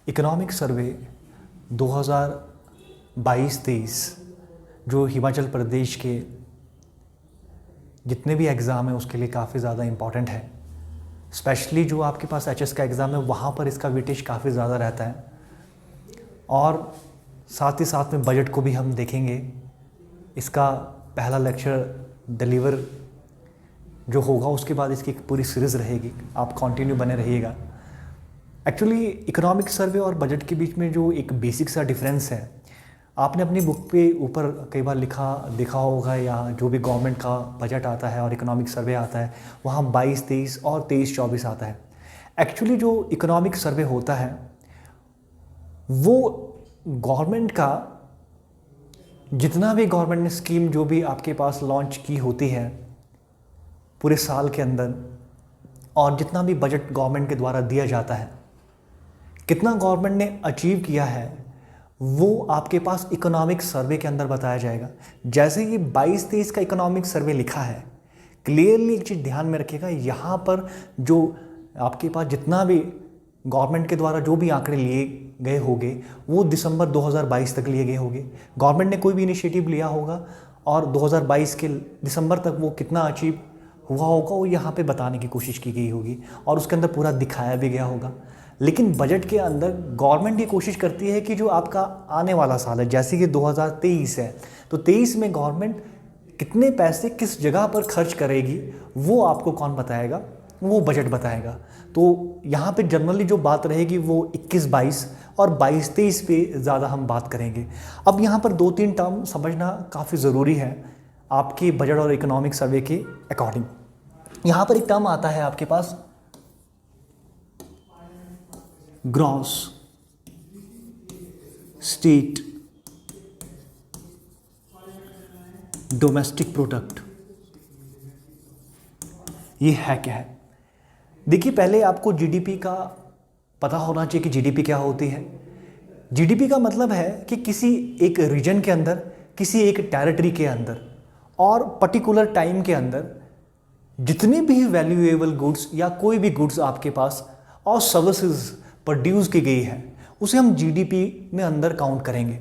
Economic survey 2022-23 जो हिमाचल प्रदेश के जितने भी एग्ज़ाम हैं उसके लिए काफ़ी ज़्यादा इम्पॉर्टेंट है। स्पेशली जो आपके पास एचएस का एग्ज़ाम है वहाँ पर इसका वेटेज काफ़ी ज़्यादा रहता है। और साथ ही साथ में बजट को भी हम देखेंगे। इसका पहला लेक्चर डिलीवर जो होगा उसके बाद इसकी एक पूरी सीरीज़ रहेगी, आप कंटिन्यू बने रहिएगा। एक्चुअली इकोनॉमिक सर्वे और बजट के बीच में जो एक बेसिक सा डिफरेंस है, आपने अपनी बुक पे ऊपर कई बार देखा होगा, या जो भी गवर्नमेंट का बजट आता है और इकोनॉमिक सर्वे आता है वहाँ 22-23 और 23-24 आता है। एक्चुअली जो इकोनॉमिक सर्वे होता है वो गवर्नमेंट का जितना भी गवर्नमेंट ने स्कीम जो भी आपके पास लॉन्च की होती है पूरे साल के अंदर, और जितना भी बजट गवर्नमेंट के द्वारा दिया जाता है, कितना गवर्नमेंट ने अचीव किया है वो आपके पास इकोनॉमिक सर्वे के अंदर बताया जाएगा। जैसे कि 22-23 का इकोनॉमिक सर्वे लिखा है, क्लियरली एक चीज़ ध्यान में रखिएगा, यहाँ पर जो आपके पास जितना भी गवर्नमेंट के द्वारा जो भी आंकड़े लिए गए होंगे वो दिसंबर 2022 तक लिए गए होंगे। गवर्नमेंट ने कोई भी इनिशिएटिव लिया होगा और 2022 के दिसंबर तक वो कितना अचीव हुआ होगा वो यहाँ पे बताने की कोशिश की गई होगी और उसके अंदर पूरा दिखाया भी गया होगा। लेकिन बजट के अंदर गवर्नमेंट ये कोशिश करती है कि जो आपका आने वाला साल है, जैसे कि 2023 है, तो 23 में गवर्नमेंट कितने पैसे किस जगह पर खर्च करेगी वो आपको कौन बताएगा, वो बजट बताएगा। तो यहाँ पे जनरली जो बात रहेगी वो 21-22 और 22-23 पे ज़्यादा हम बात करेंगे। अब यहाँ पर 2-3 टर्म समझना काफ़ी ज़रूरी है आपके बजट और इकोनॉमिक सर्वे के अकॉर्डिंग। यहाँ पर एक टर्म आता है आपके पास ग्रॉस स्टेट डोमेस्टिक प्रोडक्ट। ये है क्या है? देखिए, पहले आपको जीडीपी का पता होना चाहिए कि जीडीपी क्या होती है। जीडीपी का मतलब है कि किसी एक रीजन के अंदर, किसी एक टेरिटरी के अंदर और पर्टिकुलर टाइम के अंदर जितने भी वैल्यूएबल गुड्स या कोई भी गुड्स आपके पास और सर्विसेज प्रोड्यूस की गई है उसे हम जीडीपी में अंदर काउंट करेंगे।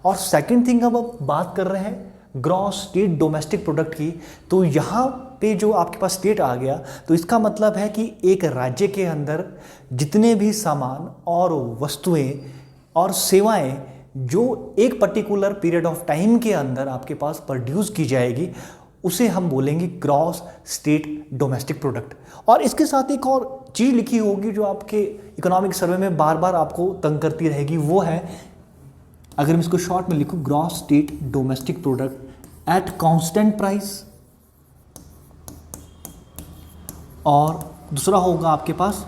और सेकंड थिंग, अब बात कर रहे हैं ग्रॉस स्टेट डोमेस्टिक प्रोडक्ट की, तो यहाँ पे जो आपके पास स्टेट आ गया तो इसका मतलब है कि एक राज्य के अंदर जितने भी सामान और वस्तुएं और सेवाएं जो एक पर्टिकुलर पीरियड ऑफ टाइम के अंदर आपके पास प्रोड्यूस की जाएगी उसे हम बोलेंगे ग्रॉस स्टेट डोमेस्टिक प्रोडक्ट। और इसके साथ एक और चीज़ लिखी होगी जो आपके इकोनॉमिक सर्वे में बार बार आपको तंग करती रहेगी, वो है, अगर मैं इसको शॉर्ट में लिखूं, gross state domestic product at constant price, और दूसरा होगा आपके पास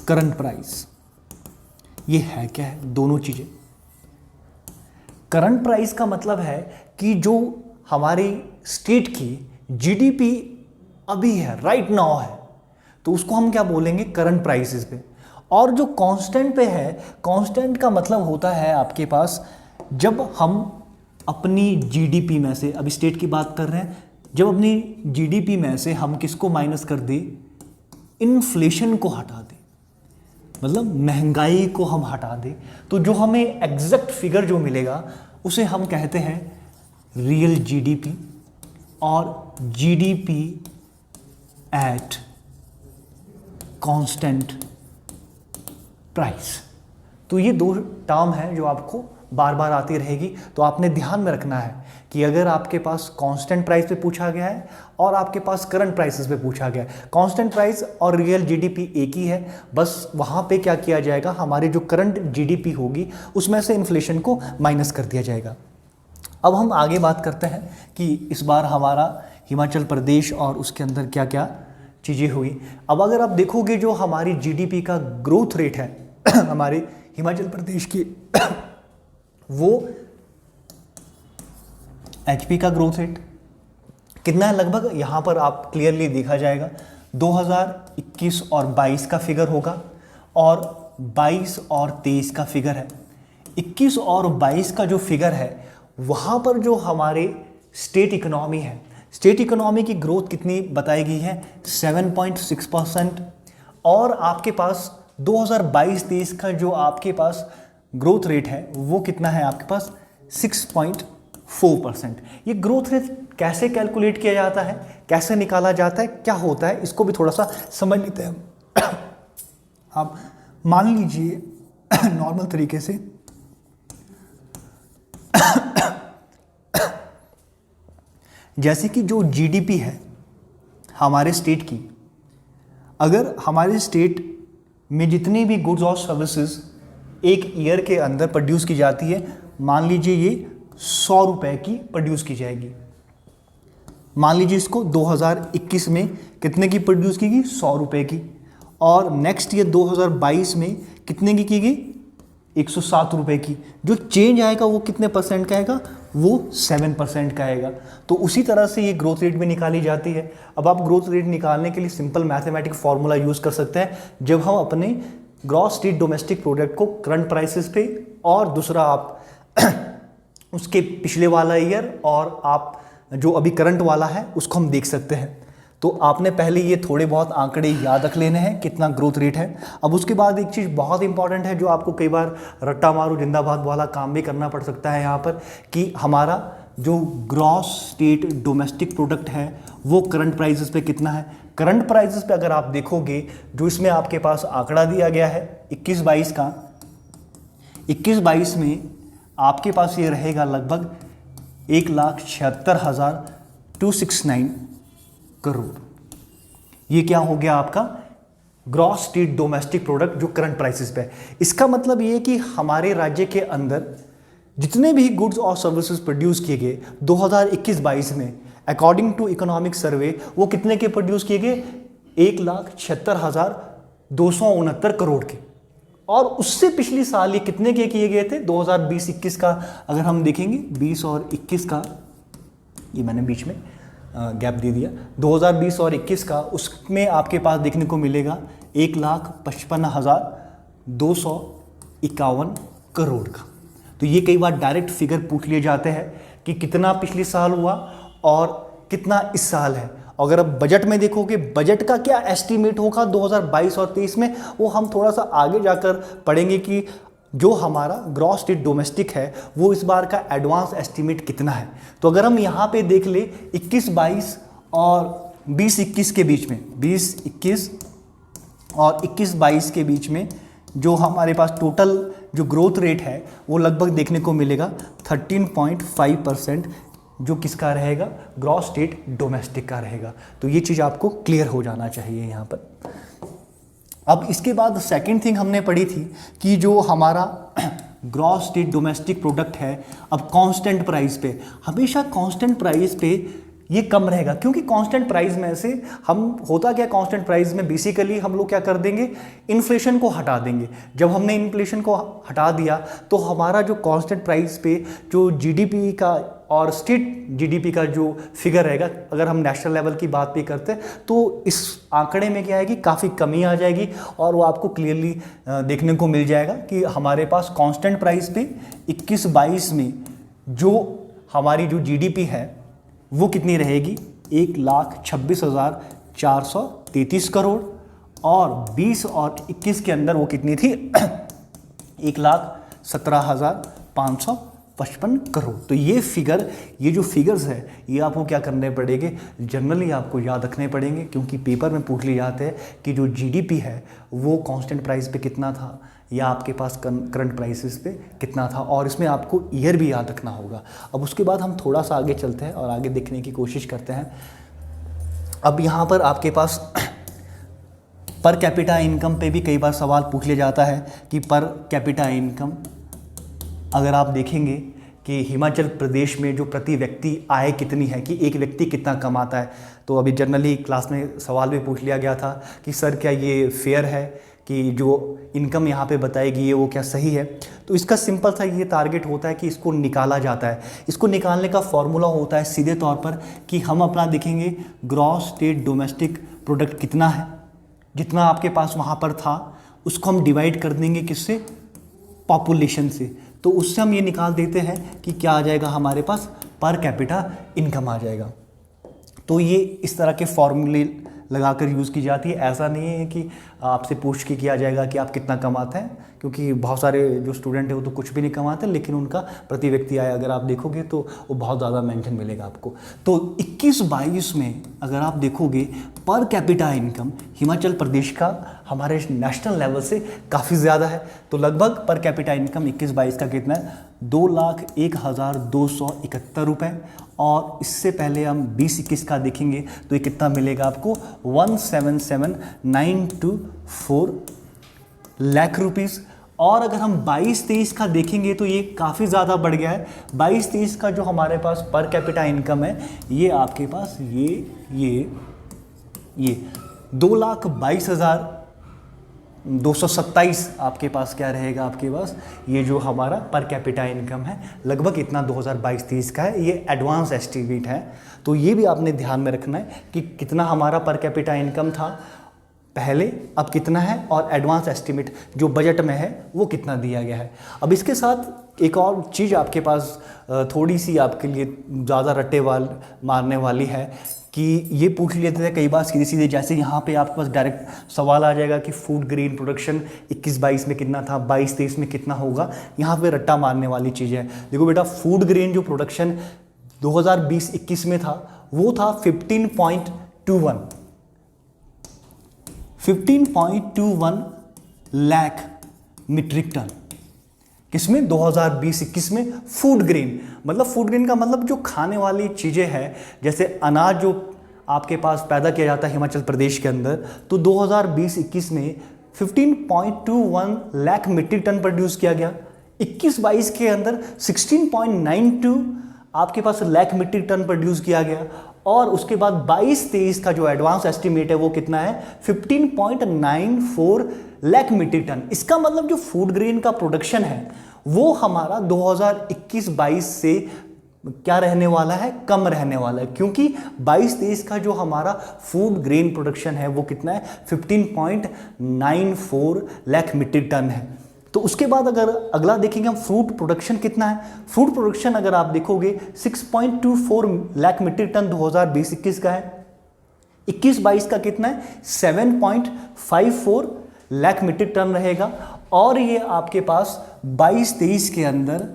करंट प्राइस। ये है क्या है? दोनों चीजें। करंट प्राइस का मतलब है कि जो हमारी स्टेट की जीडीपी अभी है, राइट नाउ है, तो उसको हम क्या बोलेंगे? करंट प्राइसेस पे। और जो कांस्टेंट पे है, कांस्टेंट का मतलब होता है आपके पास जब हम अपनी जीडीपी में से, अभी स्टेट की बात कर रहे हैं, जब अपनी जीडीपी में से हम किसको माइनस कर दें? इन्फ्लेशन को हटा दें, मतलब महंगाई को हम हटा दें, तो जो हमें एग्जैक्ट फिगर जो मिलेगा उसे हम कहते हैं रियल जीडीपी और जीडीपी एट कांस्टेंट प्राइस। तो ये दो टर्म है जो आपको बार बार आती रहेगी, तो आपने ध्यान में रखना है कि अगर आपके पास कांस्टेंट प्राइस पे पूछा गया है और आपके पास करंट प्राइसेस पे पूछा गया है, कांस्टेंट प्राइस और रियल जीडीपी एक ही है, बस वहाँ पे क्या किया जाएगा, हमारी जो करंट जीडीपी होगी उसमें से इन्फ्लेशन को माइनस कर दिया जाएगा। अब हम आगे बात करते हैं कि इस बार हमारा हिमाचल प्रदेश और उसके अंदर क्या क्या चीज़ें हुई। अब अगर आप देखोगे जो हमारी जीडीपी का ग्रोथ रेट है हमारे हिमाचल प्रदेश की वो एचपी का ग्रोथ रेट कितना है लगभग, यहाँ पर आप क्लियरली देखा जाएगा 2021 और 22 का फिगर होगा और 22 और 23 का फिगर है। 21 और 22 का जो फिगर है वहाँ पर जो हमारे स्टेट इकोनॉमी है, स्टेट इकोनॉमी की ग्रोथ कितनी बताई गई है? 7.6%। और आपके पास 2022-23 का जो आपके पास ग्रोथ रेट है वो कितना है आपके पास 6.4%। ये ग्रोथ रेट कैसे कैलकुलेट किया जाता है, कैसे निकाला जाता है, क्या होता है, इसको भी थोड़ा सा समझ लेते हैं हम। आप मान लीजिए नॉर्मल तरीके से जैसे कि जो जीडीपी है हमारे स्टेट की, अगर हमारे स्टेट में जितनी भी गुड्स और सर्विसेज एक ईयर के अंदर प्रोड्यूस की जाती है, मान लीजिए ये 100 रुपए की प्रोड्यूस की जाएगी। मान लीजिए इसको 2021 में कितने की प्रोड्यूस की गई, 100 रुपए की, और नेक्स्ट ईयर 2022 में कितने की गई, 107 रुपए की। जो चेंज आएगा वो कितने परसेंट का आएगा, वो 7% का आएगा। तो उसी तरह से ये ग्रोथ रेट भी निकाली जाती है। अब आप ग्रोथ रेट निकालने के लिए सिंपल मैथमेटिक फॉर्मूला यूज़ कर सकते हैं। जब हम अपने ग्रॉस स्टेट डोमेस्टिक प्रोडक्ट को करंट प्राइसेस पे, और दूसरा आप उसके पिछले वाला ईयर, और आप जो अभी करंट वाला है उसको हम देख सकते हैं। तो आपने पहले ये थोड़े बहुत आंकड़े याद रख लेने हैं कितना ग्रोथ रेट है। अब उसके बाद एक चीज़ बहुत इंपॉर्टेंट है जो आपको कई बार रट्टा मारू जिंदाबाद वाला काम भी करना पड़ सकता है यहाँ पर, कि हमारा जो ग्रॉस स्टेट डोमेस्टिक प्रोडक्ट है वो करंट प्राइसेस पे कितना है। करंट प्राइसेस पे अगर आप देखोगे, जो इसमें आपके पास आंकड़ा दिया गया है 21-22 का, 21-22 में आपके पास ये रहेगा लगभग 1,76,269 करोड़। ये क्या हो गया आपका ग्रॉस स्टेट डोमेस्टिक प्रोडक्ट जो करंट प्राइसेस पे है। इसका मतलब ये कि हमारे राज्य के अंदर जितने भी गुड्स और सर्विसेज प्रोड्यूस किए गए 2021-22 में, अकॉर्डिंग टू इकोनॉमिक सर्वे, वो कितने के प्रोड्यूस किए गए, 1,76,269 करोड़ के। और उससे पिछली साल ये कितने के किए गए थे, 2020-21 का अगर हम देखेंगे, 20 और 21 का, ये मैंने बीच में गैप दे दिया, 2020 और 21 का, उसमें आपके पास देखने को मिलेगा 1,55,251 करोड़ का। तो ये कई बार डायरेक्ट फिगर पूछ लिए जाते हैं कि कितना पिछले साल हुआ और कितना इस साल है। अगर आप बजट में देखोगे, बजट का क्या एस्टीमेट होगा 2022 और 23 में, वो हम थोड़ा सा आगे जाकर पढ़ेंगे कि जो हमारा ग्रॉस स्टेट डोमेस्टिक है वो इस बार का एडवांस एस्टीमेट कितना है। तो अगर हम यहाँ पे देख ले 21-22 और 20-21 के बीच में, 20-21 और 21-22 के बीच में जो हमारे पास टोटल जो ग्रोथ रेट है वो लगभग देखने को मिलेगा 13.5%, जो किसका रहेगा, ग्रॉस स्टेट डोमेस्टिक का रहेगा। तो ये चीज़ आपको क्लियर हो जाना चाहिए यहाँ पर। अब इसके बाद सेकंड थिंग हमने पढ़ी थी कि जो हमारा ग्रॉस स्टेट डोमेस्टिक प्रोडक्ट है, अब कांस्टेंट प्राइस पे, हमेशा कांस्टेंट प्राइस पे ये कम रहेगा, क्योंकि कांस्टेंट प्राइस में से हम होता क्या, कांस्टेंट प्राइस में बेसिकली हम लोग क्या कर देंगे, इन्फ्लेशन को हटा देंगे। जब हमने इन्फ्लेशन को हटा दिया तो हमारा जो कांस्टेंट प्राइस पे जो जीडीपी का और स्टेट जीडीपी का जो फिगर रहेगा, अगर हम नेशनल लेवल की बात भी करते हैं तो इस आंकड़े में क्या आएगी, काफ़ी कमी आ जाएगी। और वो आपको क्लियरली देखने को मिल जाएगा कि हमारे पास कांस्टेंट प्राइस पे 21-22 में जो हमारी जो जीडीपी है वो कितनी रहेगी, 1,26,433 करोड़, और 20 और 21 के अंदर वो कितनी थी 1,17,555 करोड़। तो ये फिगर, ये जो फिगर्स है ये आपको क्या करने पड़ेंगे, जनरली आपको याद रखने पड़ेंगे, क्योंकि पेपर में पूछ लिए जाते हैं कि जो जीडीपी है वो कांस्टेंट प्राइस पे कितना था या आपके पास करंट प्राइसेस पे कितना था, और इसमें आपको ईयर भी याद रखना होगा। अब उसके बाद हम थोड़ा सा आगे चलते हैं और आगे देखने की कोशिश करते हैं। अब यहाँ पर आपके पास पर कैपिटा इनकम पे भी कई बार सवाल पूछ लिया जाता है कि पर कैपिटा इनकम, अगर आप देखेंगे कि हिमाचल प्रदेश में जो प्रति व्यक्ति आय कितनी है, कि एक व्यक्ति कितना कमाता है, तो अभी जनरली क्लास में सवाल भी पूछ लिया गया था कि सर क्या ये फेयर है कि जो इनकम यहाँ पे बताएगी ये वो क्या सही है। तो इसका सिंपल सा ये टारगेट होता है कि इसको निकाला जाता है। इसको निकालने का फॉर्मूला होता है सीधे तौर पर कि हम अपना देखेंगे ग्रॉस स्टेट डोमेस्टिक प्रोडक्ट कितना है, जितना आपके पास वहाँ पर था उसको हम डिवाइड कर देंगे किससे, पॉपुलेशन से। तो उससे हम ये निकाल देते हैं कि क्या आ जाएगा, हमारे पास पर कैपिटा इनकम आ जाएगा। तो ये इस तरह के फॉर्मूले लगाकर यूज़ की जाती है। ऐसा नहीं है कि आपसे पूछ के किया जाएगा कि आप कितना कमाते हैं, क्योंकि बहुत सारे जो स्टूडेंट हैं वो तो कुछ भी नहीं कमाते, लेकिन उनका प्रति व्यक्ति आय अगर आप देखोगे तो वो बहुत ज़्यादा मेंशन मिलेगा आपको। तो 21-22 में अगर आप देखोगे per capita income Himachal Pradesh का हमारे नेशनल लेवल से काफ़ी ज़्यादा है। तो लगभग पर कैपिटा इनकम 21-22 का कितना है, 2,01,271 रुपये। और इससे पहले हम 20-21 का देखेंगे तो ये कितना मिलेगा आपको, 177,924 लाख रुपीज़। और अगर हम 22-23 का देखेंगे तो ये काफ़ी ज़्यादा बढ़ गया है। 22-23 का जो हमारे पास पर कैपिटा इनकम है ये आपके पास ये 2,22,227 आपके पास क्या रहेगा, आपके पास ये जो हमारा पर कैपिटा इनकम है लगभग इतना 2022-23 का है। ये एडवांस एस्टीमेट है, तो ये भी आपने ध्यान में रखना है कि कितना हमारा पर कैपिटा इनकम था पहले, अब कितना है, और एडवांस एस्टीमेट जो बजट में है वो कितना दिया गया है। अब इसके साथ एक और चीज़ आपके पास थोड़ी सी आपके लिए ज़्यादा रट्टे मारने वाली है कि ये पूछ लेते थे कई बार सीधे सीधे, जैसे यहाँ पे आपके पास डायरेक्ट सवाल आ जाएगा कि फूड ग्रेन प्रोडक्शन 21-22 में कितना था, 22-23 में कितना होगा। यहाँ पे रट्टा मारने वाली चीज़ है। देखो बेटा, फूड ग्रेन जो प्रोडक्शन 2020-21 में था वो था 15.21 लाख मीट्रिक टन। किसमें, 2020-21 में फूड ग्रेन। मतलब फूड ग्रेन का मतलब जो खाने वाली चीज़ें हैं, जैसे अनाज जो आपके पास पैदा किया जाता है हिमाचल प्रदेश के अंदर, तो 2020-21 में 15.21 लाख मीट्रिक टन प्रोड्यूस किया गया। 21-22 के अंदर 16.92 आपके पास लाख मीट्रिक टन प्रोड्यूस किया गया। और उसके बाद 22-23 का जो एडवांस एस्टीमेट है वो कितना है, 15.94 लाख मीट्रिक टन। इसका मतलब जो फूड ग्रेन का प्रोडक्शन है वो हमारा 2021-22 से क्या रहने वाला है, कम रहने वाला है, क्योंकि 22-23 का जो हमारा फूड ग्रेन प्रोडक्शन है वो कितना है, 15.94 लाख मीट्रिक टन है। तो उसके बाद अगर अगला देखेंगे हम, फ्रूट प्रोडक्शन कितना है। फ्रूट प्रोडक्शन अगर आप देखोगे 6.24 लाख मीट्रिक टन 2020-21 का है। 21-22 का कितना है, 7.54 लाख मीट्रिक टन रहेगा। और ये आपके पास 22-23 के अंदर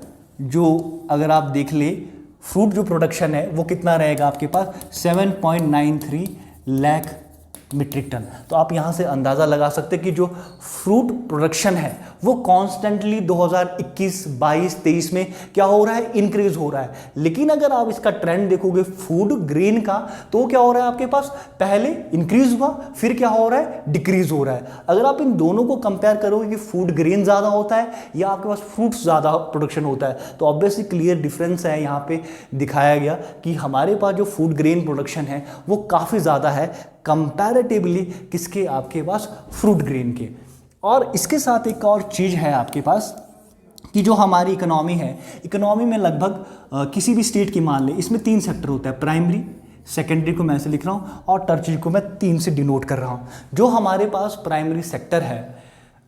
जो अगर आप देख ले फ्रूट जो प्रोडक्शन है वो कितना रहेगा आपके पास, 7.93 लाख मीट्रिक टन। तो आप यहाँ से अंदाज़ा लगा सकते हैं कि जो फ्रूट प्रोडक्शन है वो कॉन्स्टेंटली 2021-22-23 में क्या हो रहा है, इंक्रीज हो रहा है। लेकिन अगर आप इसका ट्रेंड देखोगे फूड ग्रेन का, तो क्या हो रहा है आपके पास, पहले इंक्रीज हुआ फिर क्या हो रहा है, डिक्रीज हो रहा है। अगर आप इन दोनों को कंपेयर करोगे कि फूड ग्रेन ज़्यादा होता है या आपके पास फ्रूट्स ज़्यादा प्रोडक्शन होता है, तो ऑब्वियसली क्लियर डिफरेंस है। यहाँ पे दिखाया गया कि हमारे पास जो फूड ग्रेन प्रोडक्शन है वो काफ़ी ज़्यादा है कंपैरेटिवली किसके, आपके पास फ्रूट ग्रेन के। और इसके साथ एक और चीज़ है आपके पास कि जो हमारी इकोनॉमी है, इकोनॉमी में लगभग किसी भी स्टेट की मान ले, इसमें 3 सेक्टर होता है, प्राइमरी, सेकेंडरी को मैं ऐसे लिख रहा हूँ और टर्शियरी को मैं 3 से डिनोट कर रहा हूँ। जो हमारे पास प्राइमरी सेक्टर है,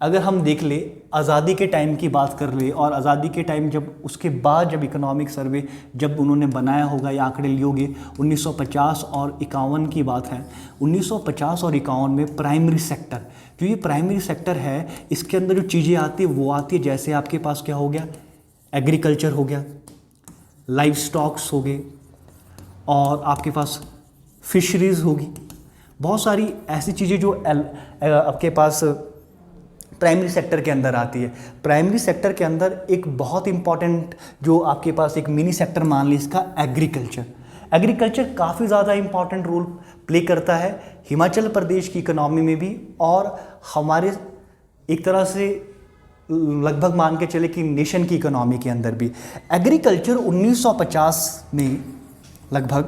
अगर हम देख ले आज़ादी के टाइम की बात कर ले, और आज़ादी के टाइम जब उसके बाद जब इकोनॉमिक सर्वे जब उन्होंने बनाया होगा या आंकड़े लिए होंगे, 1950 और 51 की बात है। 1950 और 51 में प्राइमरी सेक्टर, जो ये प्राइमरी सेक्टर है इसके अंदर जो चीज़ें आती है वो आती है, जैसे आपके पास क्या हो गया, एग्रीकल्चर हो गया, लाइव स्टॉक्स हो गए, और आपके पास फिशरीज़ होगी, बहुत सारी ऐसी चीज़ें जो आपके पास प्राइमरी सेक्टर के अंदर आती है। प्राइमरी सेक्टर के अंदर एक बहुत इंपॉर्टेंट जो आपके पास एक मिनी सेक्टर मान ली इसका, एग्रीकल्चर। एग्रीकल्चर काफ़ी ज़्यादा इंपॉर्टेंट रोल प्ले करता है हिमाचल प्रदेश की इकोनॉमी में भी, और हमारे एक तरह से लगभग मान के चले कि नेशन की इकोनॉमी के अंदर भी। एग्रीकल्चर 1950 में लगभग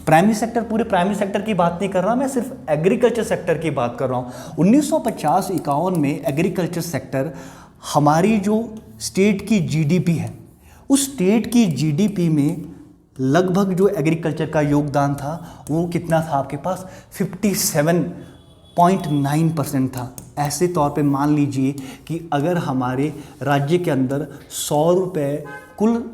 प्राइमरी सेक्टर, पूरे प्राइमरी सेक्टर की बात नहीं कर रहा, मैं सिर्फ एग्रीकल्चर सेक्टर की बात कर रहा हूँ। 1950-51 में एग्रीकल्चर सेक्टर हमारी जो स्टेट की जीडीपी है, उस स्टेट की जीडीपी में लगभग जो एग्रीकल्चर का योगदान था वो कितना था आपके पास, 57.9% था। ऐसे तौर पे मान लीजिए कि अगर हमारे राज्य के अंदर 100 रुपये कुल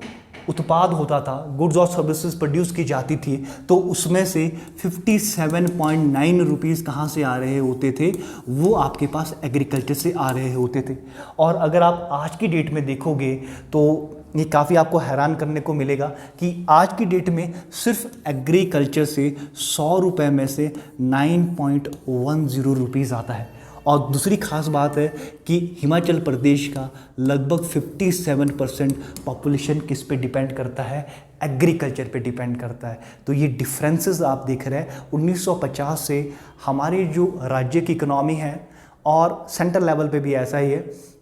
उत्पाद होता था, गुड्स और सर्विसेज प्रोड्यूस की जाती थी, तो उसमें से 57.9 रुपीज़ कहाँ से आ रहे होते थे, वो आपके पास एग्रीकल्चर से आ रहे होते थे। और अगर आप आज की डेट में देखोगे तो ये काफ़ी आपको हैरान करने को मिलेगा कि आज की डेट में सिर्फ एग्रीकल्चर से 100 रुपये में से 9.10 रुपीज़ आता है। और दूसरी खास बात है कि हिमाचल प्रदेश का लगभग 57% पॉपुलेशन किस पे डिपेंड करता है, एग्रीकल्चर पे डिपेंड करता है। तो ये डिफरेंसेस आप देख रहे हैं 1950 से हमारे जो राज्य की इकोनॉमी है और सेंट्रल लेवल पे भी ऐसा ही है,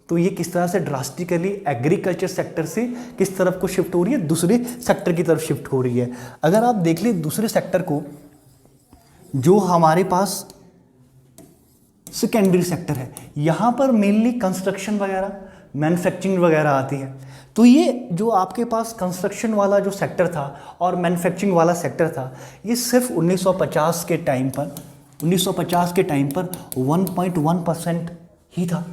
तो ये किस तरह से ड्रास्टिकली एग्रीकल्चर सेक्टर से किस तरफ को शिफ्ट हो रही है, दूसरे सेक्टर की तरफ शिफ्ट हो रही है। अगर आप देख लें दूसरे सेक्टर को, जो हमारे पास सेकेंडरी सेक्टर है, यहाँ पर मेनली कंस्ट्रक्शन वगैरह, मैन्युफैक्चरिंग वगैरह आती है। तो ये जो आपके पास कंस्ट्रक्शन वाला जो सेक्टर था और मैन्युफैक्चरिंग वाला सेक्टर था, ये सिर्फ 1950 के टाइम पर 1.1% ही था।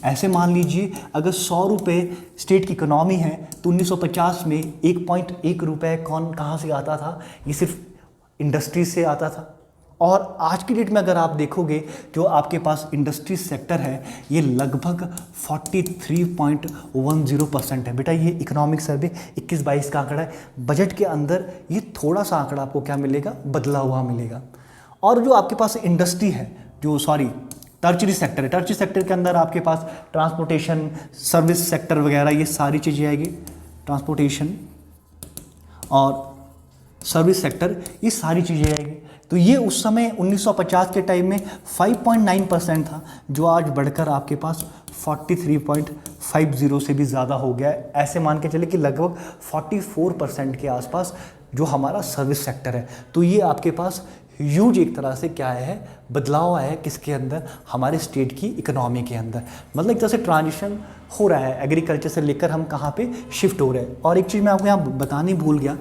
ऐसे मान लीजिए अगर 100 रुपये स्टेट की इकोनॉमी है तो 1950 में 1.1 रुपये कहाँ से आता था, ये सिर्फ इंडस्ट्री से आता था। और आज की डेट में अगर आप देखोगे जो आपके पास इंडस्ट्री सेक्टर है, ये लगभग 43.10% है। बेटा ये इकोनॉमिक सर्वे 21-22 का आंकड़ा है, बजट के अंदर ये थोड़ा सा आंकड़ा आपको क्या मिलेगा, बदला हुआ मिलेगा। और जो आपके पास इंडस्ट्री है, टर्चरी सेक्टर है, टर्चरी सेक्टर के अंदर आपके पास ट्रांसपोर्टेशन, सर्विस सेक्टर वगैरह ये सारी चीज़ें आएगी। ट्रांसपोर्टेशन और सर्विस सेक्टर ये सारी चीज़ें आएगी। तो ये उस समय 1950 के टाइम में 5.9% था, जो आज बढ़कर आपके पास 43.50 से भी ज़्यादा हो गया है। ऐसे मान के चले कि लगभग 44% के आसपास जो हमारा सर्विस सेक्टर है। तो ये आपके पास ह्यूज एक तरह से क्या है, बदलाव आया है किसके अंदर, हमारे स्टेट की इकोनॉमी के अंदर। मतलब एक तरह से ट्रांजिशन हो रहा है, एग्रीकल्चर से लेकर हम कहाँ पे शिफ्ट हो रहे हैं। और एक चीज़ मैं आपको यहाँ बतानी भूल गया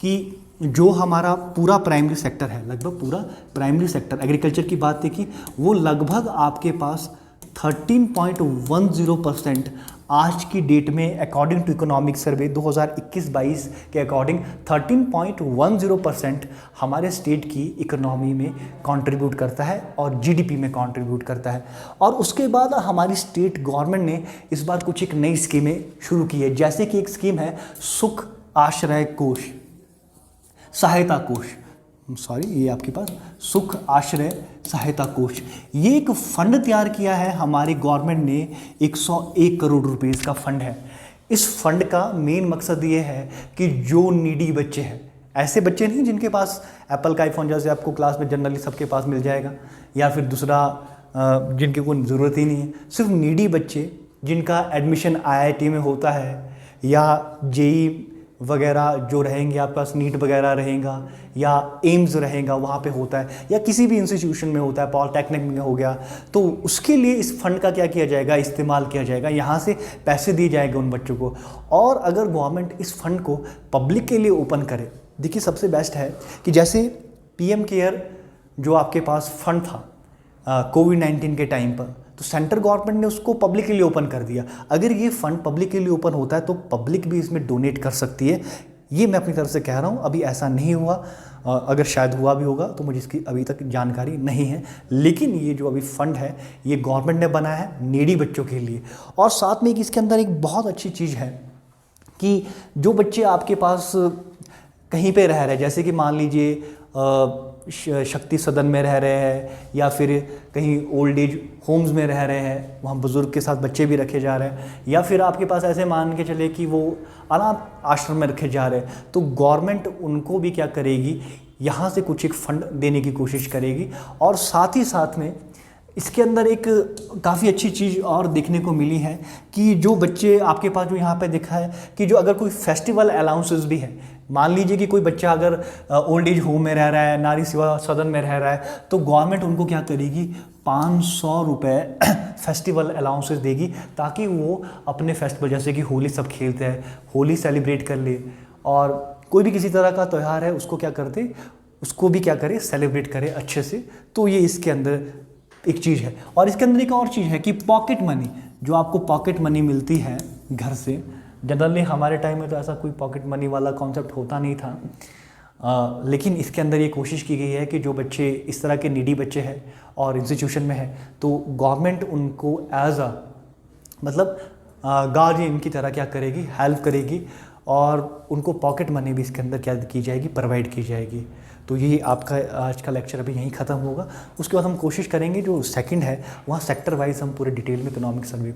कि जो हमारा पूरा प्राइमरी सेक्टर है, लगभग पूरा प्राइमरी सेक्टर एग्रीकल्चर की बात देखी, वो लगभग आपके पास 13.10% आज की डेट में अकॉर्डिंग टू इकोनॉमिक सर्वे 2021-22 के अकॉर्डिंग 13.10% हमारे स्टेट की इकोनॉमी में कंट्रीब्यूट करता है और जीडीपी में कंट्रीब्यूट करता है। और उसके बाद हमारी स्टेट गवर्नमेंट ने इस बार कुछ एक नई स्कीमें शुरू की है, जैसे कि एक स्कीम है सुख आश्रय कोष, सहायता कोष, ये आपके पास सुख आश्रय सहायता कोष। ये एक फंड तैयार किया है हमारी गवर्नमेंट ने, 101 करोड़ रुपीस का फंड है। इस फंड का मेन मकसद ये है कि जो नीडी बच्चे हैं, ऐसे बच्चे नहीं जिनके पास एप्पल का आईफोन जैसे आपको क्लास में जनरली सबके पास मिल जाएगा, या फिर दूसरा जिनकी कोई ज़रूरत ही नहीं है, सिर्फ नीडी बच्चे जिनका एडमिशन आईआईटी में होता है या जेई वगैरह जो रहेंगे, आपके पास नीट वगैरह रहेगा या एम्स रहेगा वहाँ पे होता है, या किसी भी इंस्टीट्यूशन में होता है, पॉलिटेक्निक में हो गया, तो उसके लिए इस फंड का क्या किया जाएगा, इस्तेमाल किया जाएगा, यहाँ से पैसे दिए जाएंगे उन बच्चों को। और अगर गवर्नमेंट इस फंड को पब्लिक के लिए ओपन करे, देखिए सबसे बेस्ट है कि जैसे पीएम केयर जो आपके पास फंड था कोविड-19 के टाइम पर, तो सेंट्रल गवर्नमेंट ने उसको पब्लिक के लिए ओपन कर दिया। अगर ये फंड पब्लिक के लिए ओपन होता है तो पब्लिक भी इसमें डोनेट कर सकती है। ये मैं अपनी तरफ से कह रहा हूँ, अभी ऐसा नहीं हुआ, अगर शायद हुआ भी होगा तो मुझे इसकी अभी तक जानकारी नहीं है। लेकिन ये जो अभी फंड है ये गवर्नमेंट ने बनाया है नीडी बच्चों के लिए। और साथ में इसके अंदर एक बहुत अच्छी चीज़ है कि जो बच्चे आपके पास कहीं पे रह रहे हैं, जैसे कि मान लीजिए शक्ति सदन में रह रहे हैं या फिर कहीं ओल्ड एज होम्स में रह रहे हैं, वहाँ बुज़ुर्ग के साथ बच्चे भी रखे जा रहे हैं, या फिर आपके पास ऐसे मान के चले कि वो अनाथ आश्रम में रखे जा रहे हैं, तो गवर्नमेंट उनको भी क्या करेगी, यहाँ से कुछ एक फ़ंड देने की कोशिश करेगी। और साथ ही साथ में इसके अंदर एक काफ़ी अच्छी चीज़ और देखने को मिली है कि जो बच्चे आपके पास जो यहाँ पे दिखा है कि जो अगर कोई फेस्टिवल अलाउंसेस भी है, मान लीजिए कि कोई बच्चा अगर ओल्ड एज होम में रह रहा है, नारी सेवा सदन में रह रहा है, तो गवर्नमेंट उनको क्या करेगी, 500 रुपये फेस्टिवल अलाउंसेस देगी, ताकि वो अपने फेस्टिवल जैसे कि होली सब खेलते हैं, होली सेलिब्रेट कर ले, और कोई भी किसी तरह का त्यौहार है उसको क्या करते, उसको भी क्या करे, सेलिब्रेट करे अच्छे से। तो ये इसके अंदर एक चीज़ है। और इसके अंदर एक और चीज़ है कि पॉकेट मनी, जो आपको पॉकेट मनी मिलती है घर से, जनरली हमारे टाइम में तो ऐसा कोई पॉकेट मनी वाला कॉन्सेप्ट होता नहीं था, लेकिन इसके अंदर ये कोशिश की गई है कि जो बच्चे इस तरह के नीडी बच्चे हैं और इंस्टीट्यूशन में हैं, तो गवर्नमेंट उनको एज अ मतलब गार्जियन की तरह क्या करेगी, हेल्प करेगी, और उनको पॉकेट मनी भी इसके अंदर क्या की जाएगी, प्रोवाइड की जाएगी। तो ये आपका आज का लेक्चर अभी यहीं ख़त्म होगा। उसके बाद हम कोशिश करेंगे जो सेकंड है वहाँ सेक्टर वाइज हम पूरे डिटेल में इकोनॉमिक सर्वे